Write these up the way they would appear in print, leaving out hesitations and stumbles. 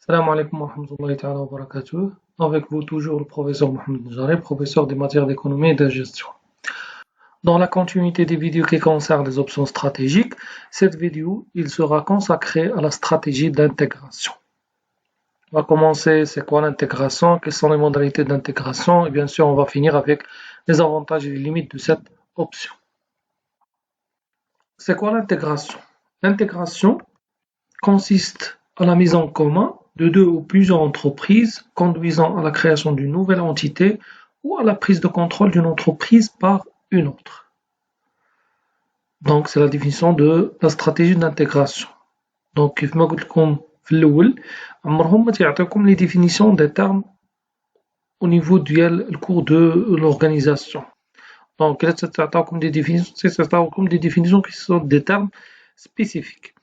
Salam alaikum wa rahmatullahi ta'ala wa barakatuh. Avec vous toujours le professeur Mohamed Njari, professeur des matières d'économie et de gestion. Dans la continuité des vidéos qui concernent les options stratégiques, cette vidéo il sera consacrée à la stratégie d'intégration. On va commencer, c'est quoi l'intégration, quelles sont les modalités d'intégration, et bien sûr on va finir avec les avantages et les limites de cette option. C'est quoi l'intégration? L'intégration consiste à la mise en commun de deux ou plusieurs entreprises conduisant à la création d'une nouvelle entité ou à la prise de contrôle d'une entreprise par une autre. Donc c'est la définition de la stratégie d'intégration. Donc كيف ما قلت لكم في الأول عمرهم ما تيعطيوكم les définitions des termes au niveau ديال الcours de l'organisation. Donc là تعطاوكم des définitions qui sont des termes spécifiques.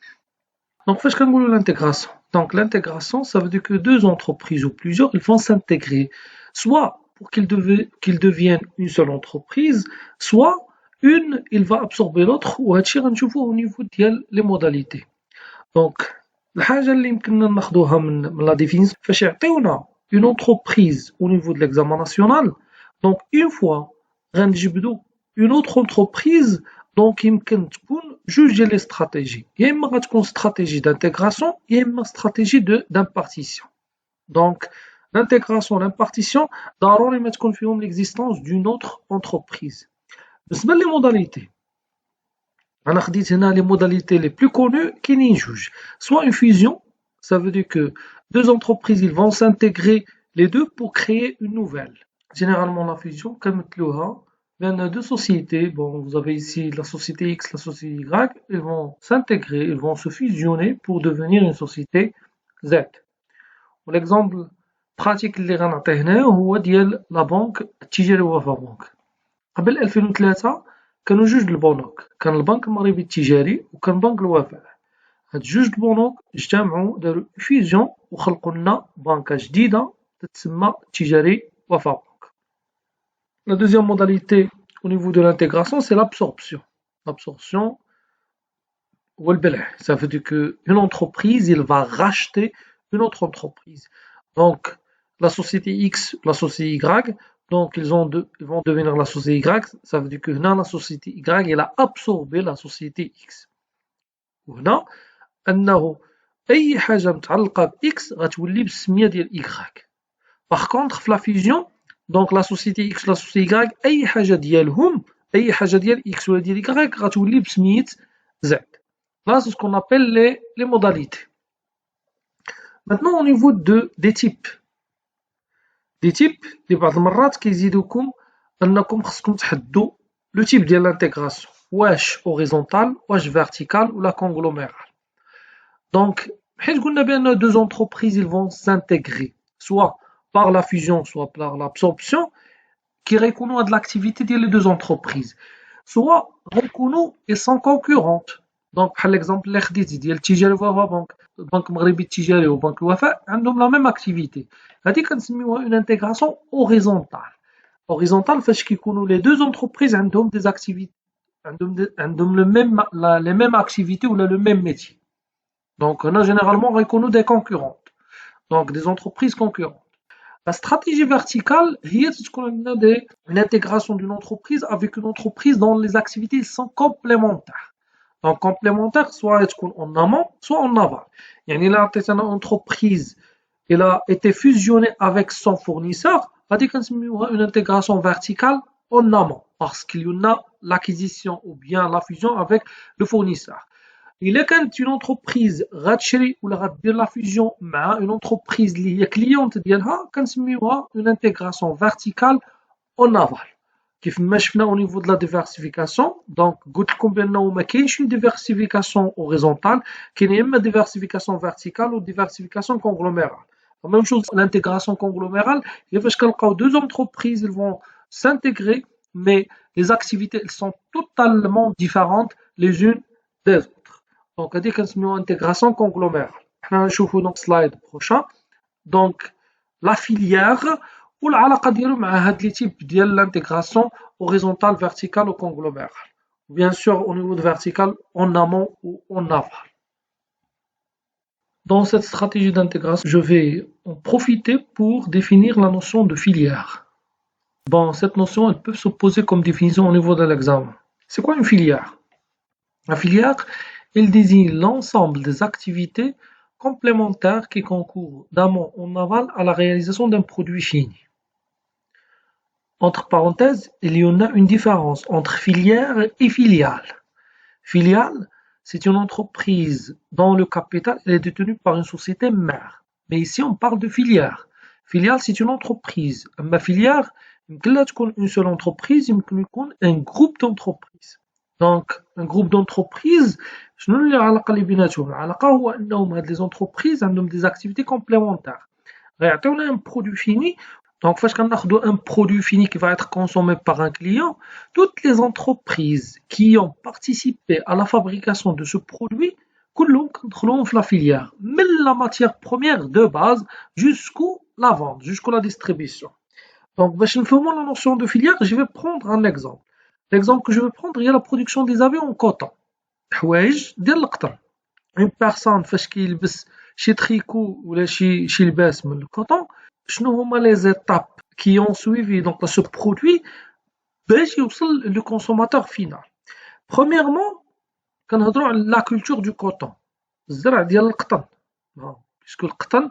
Donc, فاش كنقولوا l'intégration. Donc, l'intégration, ça veut dire que deux entreprises ou plusieurs, ils vont s'intégrer, soit pour qu'ils deviennent une seule entreprise, soit une, il va absorber l'autre, وهادشي غنشوفوه au niveau ديال les modalités. Donc, الحاجة اللي يمكننا ناخدوها من la définition, فاش يعطيونا une entreprise au niveau de l'examen national, donc une fois غنجبدو une autre entreprise, donc يمكن تكون جوج ديال لي استراتيجي، يا اما غتكون stratégie d'intégration يا اما stratégie d'impartition. Donc l'intégration l'impartition ضروري ما تكون فيهم l'existence d'une autre entreprise. بالنسبة لي modalités أنا خديت هنا les modalités les plus connues كاينين جوج، soit une fusion, ça veut dire que deux entreprises ils vont s'intégrer les deux pour créer une nouvelle. Généralement la fusion كنمثلوها بين deux sociétés, bon vous avez ici la société X, la société Y, ils vont s'intégrer, ils vont se fusionner pour devenir une société Z. L'exemple pratique اللي غنعطيه هنا هو ديال لا بنك التجاري وفا بنك. قبل 2003 كانوا جوج البنوك، كان البنك المغربي التجاري وكان بنك الوفاء. هاد جوج البنوك اجتمعوا داروا فيزيون وخلقوا لنا بنكة جديدة تتسمى التجاري وفا بنك. La deuxième modalité au niveau de l'intégration, c'est l'absorption. L'absorption, ça veut dire qu'une entreprise, il va racheter une autre entreprise. Donc, la société X, la société Y, donc ils vont devenir la société Y, ça veut dire que la société Y, elle a absorbé la société X. وهنا أنه أي حاجة متعلقة ب X غتولي بالسمية ديال Y. Par contre, في la fusion, donc la société X, la société Y, أي حاجة ديالهم، أي حاجة ديال X ولا ديال Y غتولي بسمية Z. Là, c'est ce qu'on appelle les modalités. Maintenant, au niveau des types. Des types, اللي بعض المرات كيزيدوكم أنكم خصكم تحددوا le type ديال l'intégration. واش horizontal, واش vertical ولا conglomérale. Donc, حيت قلنا بأن deux entreprises ils vont s'intégrer, soit par la fusion, soit par l'absorption, qui reconnaît de l'activité des deux entreprises. Soit reconnaît et sont concurrentes. Donc, par exemple, les خديتي ديال التجاري وفا بنك، البنك المغربي التجاري وبنك الوفاء عندهم la même activité. هذه كنسميوها une intégration horizontale. Horizontale فاش كيكونوا les deux entreprises عندهم des activités عندهم les mêmes activités ou le même métier. Donc, on a généralement reconnu des concurrentes. Donc, des entreprises concurrentes. La stratégie verticale, c'est ce qu'on a une intégration d'une entreprise avec une entreprise dont les activités sont complémentaires. Donc, complémentaires, soit en amont, soit en aval. يعني là, une entreprise, elle a été fusionnée avec son fournisseur, c'est une intégration verticale en amont, parce qu'il y en a l'acquisition ou bien la fusion avec le fournisseur. إلا كانت une entreprise غتشري ولا غدير لا فيزيون مع une entreprise اللي هي كليونت ديالها كنسميوها une intégration verticale en aval. كيف ما شفنا au niveau de la diversification, donc قلت لكم بأنه ما كاينش une diversification horizontale, كاين يا إما diversification verticale ou diversification conglomérale. La même chose l'intégration conglomérale, هي فاش كنلقاو deux entreprises ils vont s'intégrer mais les activités elles sont totalement différentes les unes des autres. Donc, هذه كنسميوها intégration conglomérale. حنا نشوفو donc slide prochain. Donc, la filière والعلاقة ديالو مع هاد les types ديال l'intégration horizontale, verticale ou conglomérale. Bien sûr, au niveau de vertical, en amont ou en aval. Dans cette stratégie d'intégration, je vais en profiter pour définir la notion de filière. Bon, cette notion, elle peut se poser comme définition au niveau de l'examen. C'est quoi une filière? La filière, elle désigne l'ensemble des activités complémentaires qui concourent d'amont en aval à la réalisation d'un produit fini. Entre parenthèses, il y en a une différence entre filière et filiale. Filiale, c'est une entreprise dont le capital est détenu par une société mère. Mais ici, on parle de filière. Filiale, c'est une entreprise. Ma filière, يمكن لها تكون une seule entreprise, يمكن يكون un groupe d'entreprises. Donc, un groupe d'entreprises, شنو اللي العلاقة اللي بيناتهم؟ العلاقة هو أنهم هاد les entreprises عندهم des activités complémentaires. غيعطيونا un produit fini. Donc, فاش كناخدو un produit fini qui va être consommé par un client, toutes les entreprises qui ont participé à la fabrication de ce produit, كلهم كندخلوهم في la filière, من la matière première de base jusqu'à la vente, jusqu'à la distribution. Donc, باش نفهموا la notion de filière, je vais prendre un exemple. L'exemple que je vais prendre, il y a la production des habits en coton. حوايج ديال القطن. Une personne فاش كيلبس شي تريكو ولا شي لباس من الكوطون، شنو هما les étapes qui ont suivi donc ce produit باش يوصل le consommateur final. Premièrement, كنهضروا على la culture du coton. الزرع ديال القطن. puisque القطن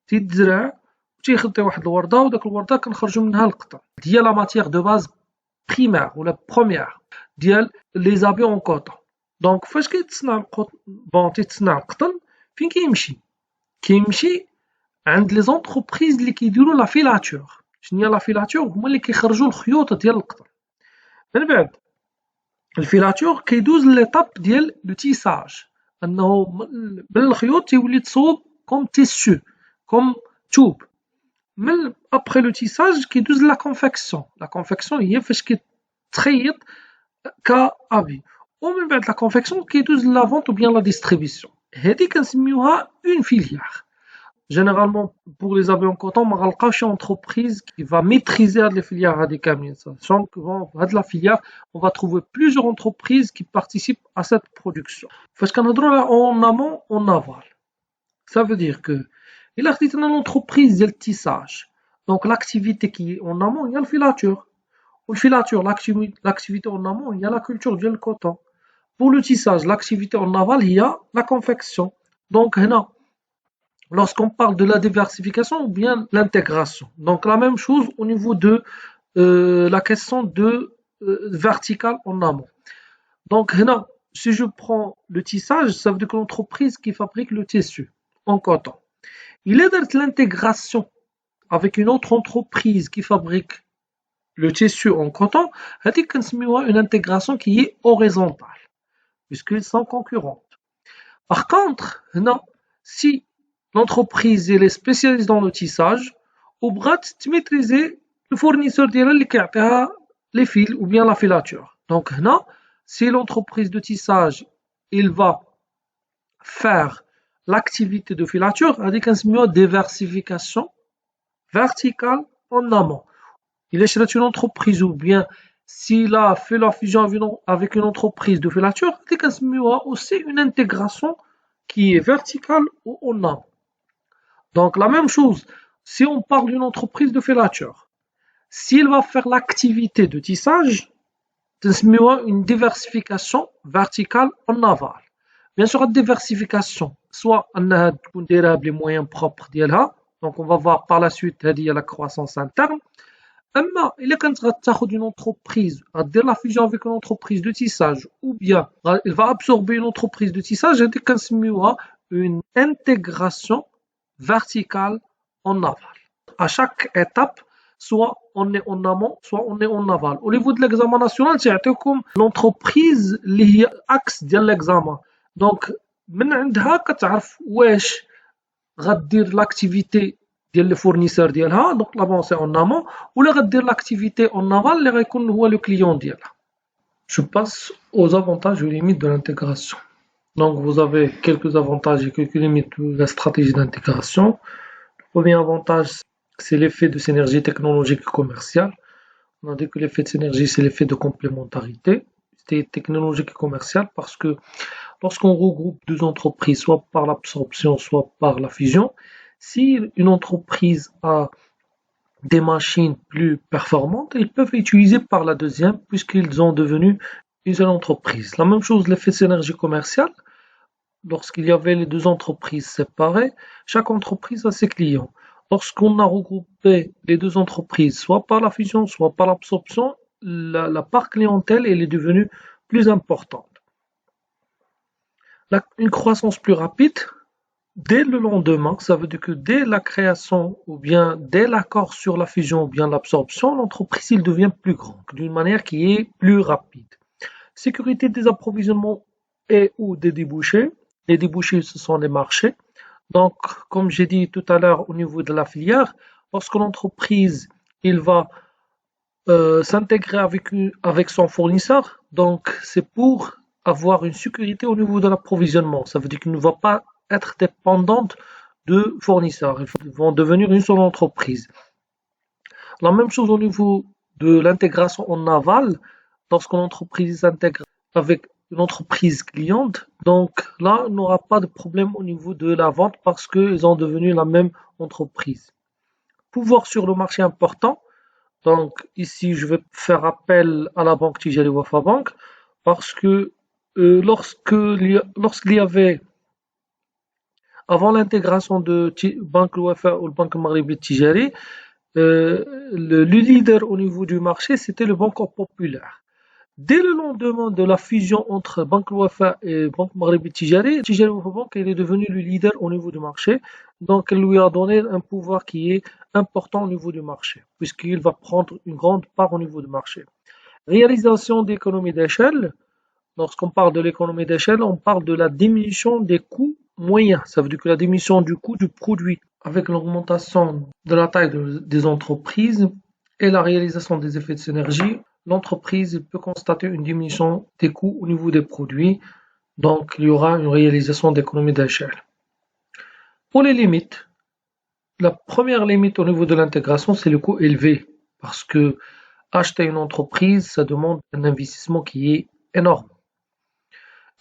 تيتزرع وتيخدي واحد الوردة وداك الوردة كنخرجوا منها القطن. هي la matière de base primaire ou la première ديال les habits en coton. Donc فاش كيتصنع القطن تيتصنع القطن فين كيمشي عند لي زونتربريز اللي كيديروا لا فيلاتور. شنو هي لا فيلاتور؟ هما اللي كيخرجوا الخيوط ديال القطن. من بعد الفيلاتور كيدوز ليطاب ديال لو تيساج، انه من الخيوط تيولي تصوب كوم تيسو كوم توب. من ابخي لو تيساج كيدوز لا كونفيكسيون. لا كونفيكسيون هي فاش كيتخيط كابي، ومن بعد لا كونفيكسيون كيدوز لا فونت ou bien la distribution. هذه كنسميوها اون فيليير. Généralement, pour les habits en coton, ما غنلقاوش شي entreprise qui va maîtriser هاد les filières هادي كاملين. Sachant que هاد la filière, on va trouver plusieurs entreprises qui participent à cette production. فاش كنهضروا en amont, en aval. Ça veut dire que إلا خديتنا l'entreprise ديال التيساج، donc l'activité qui est en amont, il y a le filature. والfilature, l'activité en amont, il y a la culture ديال الcoton. Pour le tissage, l'activité en aval, il y a la confection. Donc هنا lorsqu'on parle de la diversification ou bien l'intégration. Donc la même chose au niveau de la question de verticale en amont. Donc si je prends le tissage, ça veut dire que l'entreprise qui fabrique le tissu en coton, il est dans l'intégration avec une autre entreprise qui fabrique le tissu en coton, c'est une intégration qui est horizontale, puisqu'ils sont concurrentes. Par contre, si l'entreprise est spécialiste dans le tissage, وبغات تميتريزي الفورنيسور ديالها اللي كيعطيها les fils ou bien la filature. Donc هنا si l'entreprise de tissage il va faire l'activité de filature, هذه كنسميوها diversification verticale en amont. Il est une entreprise ou bien s'il a fait la fusion avec une entreprise de filature, هذه كنسميوها aussi une intégration qui est verticale ou en amont. Donc la même chose, si on parle d'une entreprise de filature, s'il va faire l'activité de tissage, c'est une diversification verticale en aval. Bien sûr, la diversification, soit on a les moyens propres d'elle, donc on va voir par la suite la croissance interne. Mais il est quand tu une entreprise, à dire la fusion avec une entreprise de tissage, ou bien il va absorber une entreprise de tissage, c'est une intégration verticale en aval. À chaque étape, soit on est en amont, soit on est en aval. Au niveau de l'examen national, c'est comme l'entreprise اللي هي axe ديال l'examen. Donc من عندها كتعرف واش غدير l'activité ديال le fournisseur ديالها، donc l'avancée en amont، ولا غدير l'activité en aval اللي غيكون هو le client ديالها. Je passe aux avantages et limites de l'intégration. Donc vous avez quelques avantages et quelques limites de la stratégie d'intégration. Le premier avantage, c'est l'effet de synergie technologique et commerciale. On a dit que l'effet de synergie, c'est l'effet de complémentarité. C'est technologique et commercial parce que lorsqu'on regroupe deux entreprises, soit par l'absorption, soit par la fusion, si une entreprise a des machines plus performantes, ils peuvent utiliser par la deuxième puisqu'ils ont devenu une seule entreprise. La même chose, l'effet synergie commerciale. Lorsqu'il y avait les deux entreprises séparées, chaque entreprise a ses clients. Lorsqu'on a regroupé les deux entreprises, soit par la fusion, soit par l'absorption, la part clientèle elle est devenue plus importante. Une croissance plus rapide, dès le lendemain, ça veut dire que dès la création ou bien dès l'accord sur la fusion ou bien l'absorption, l'entreprise il devient plus grande, d'une manière qui est plus rapide. Sécurité des approvisionnements et ou des débouchés. Les débouchés, ce sont les marchés. Donc, comme j'ai dit tout à l'heure au niveau de la filière, lorsque l'entreprise il va s'intégrer avec son fournisseur, donc c'est pour avoir une sécurité au niveau de l'approvisionnement. Ça veut dire qu'il ne va pas être dépendante de fournisseurs. Ils vont devenir une seule entreprise. La même chose au niveau de l'intégration en aval, lorsqu'une entreprise s'intègre avec une entreprise cliente, donc là, on n'aura pas de problème au niveau de la vente parce qu'ils ont devenu la même entreprise. Pouvoir sur le marché important. Donc ici, je vais faire appel à la banque Tijari Wafa Bank parce que lorsqu'il y avait, avant l'intégration de Banque Wafa ou le Banque Maghribi Tijari, le leader au niveau du marché, c'était le Banque Populaire. Dès le lendemain de la fusion entre Banque Wafa et Banque Maghribi Tijari, Tijari Wafa Bank est devenu le leader au niveau du marché. Donc, elle lui a donné un pouvoir qui est important au niveau du marché, puisqu'il va prendre une grande part au niveau du marché. Réalisation d'économies d'échelle. Lorsqu'on parle de l'économie d'échelle, on parle de la diminution des coûts moyens. Ça veut dire que la diminution du coût du produit avec l'augmentation de la taille des entreprises et la réalisation des effets de synergie, l'entreprise peut constater une diminution des coûts au niveau des produits. Donc, il y aura une réalisation d'économie d'échelle. Pour les limites, la première limite au niveau de l'intégration, c'est le coût élevé. Parce que acheter une entreprise, ça demande un investissement qui est énorme.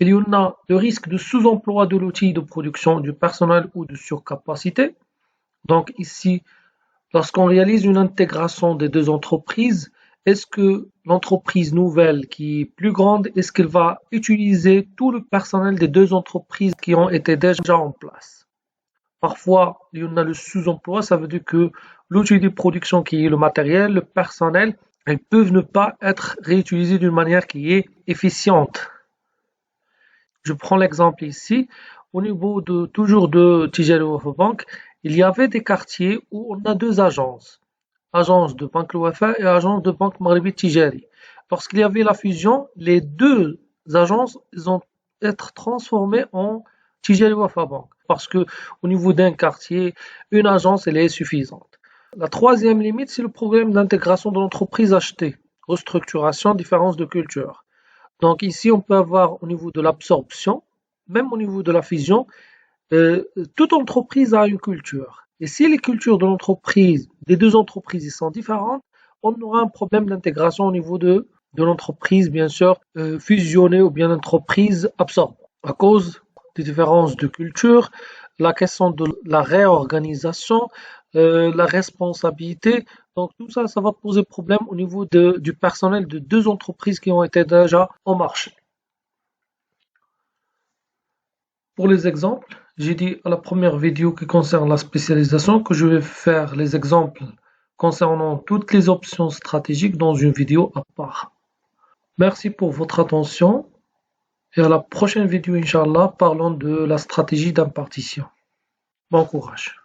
Il y en a le risque de sous-emploi de l'outil de production du personnel ou de surcapacité. Donc ici, lorsqu'on réalise une intégration des deux entreprises, est-ce que l'entreprise nouvelle qui est plus grande, est-ce qu'elle va utiliser tout le personnel des deux entreprises qui ont été déjà en place? Parfois, il y en a le sous-emploi, ça veut dire que l'outil de production qui est le matériel, le personnel, ils peuvent ne pas être réutilisés d'une manière qui est efficiente. Je prends l'exemple ici, au niveau toujours de Tijari Wafa Bank, il y avait des quartiers où on a deux agences. Agence de Banque Wafa et agence de Banque Maghribi Tijari. Lorsqu'il y avait la fusion, les deux agences ont été transformées en Tijari Wafa Bank. Parce que au niveau d'un quartier, une agence elle est suffisante. La troisième limite, c'est le problème d'intégration de l'entreprise achetée. Restructuration, différence de culture. Donc ici, on peut avoir au niveau de l'absorption, même au niveau de la fusion, toute entreprise a une culture. Et si les cultures de l'entreprise, des deux entreprises, sont différentes, on aura un problème d'intégration au niveau de l'entreprise, bien sûr, fusionnée ou bien entreprise absorbante. À cause des différences de culture, la question de la réorganisation, la responsabilité, donc tout ça, ça va poser problème au niveau du personnel de deux entreprises qui ont été déjà au marché. Pour les exemples, j'ai dit à la première vidéo qui concerne la spécialisation que je vais faire les exemples concernant toutes les options stratégiques dans une vidéo à part. Merci pour votre attention et à la prochaine vidéo, Inch'Allah, parlons de la stratégie d'impartition. Bon courage.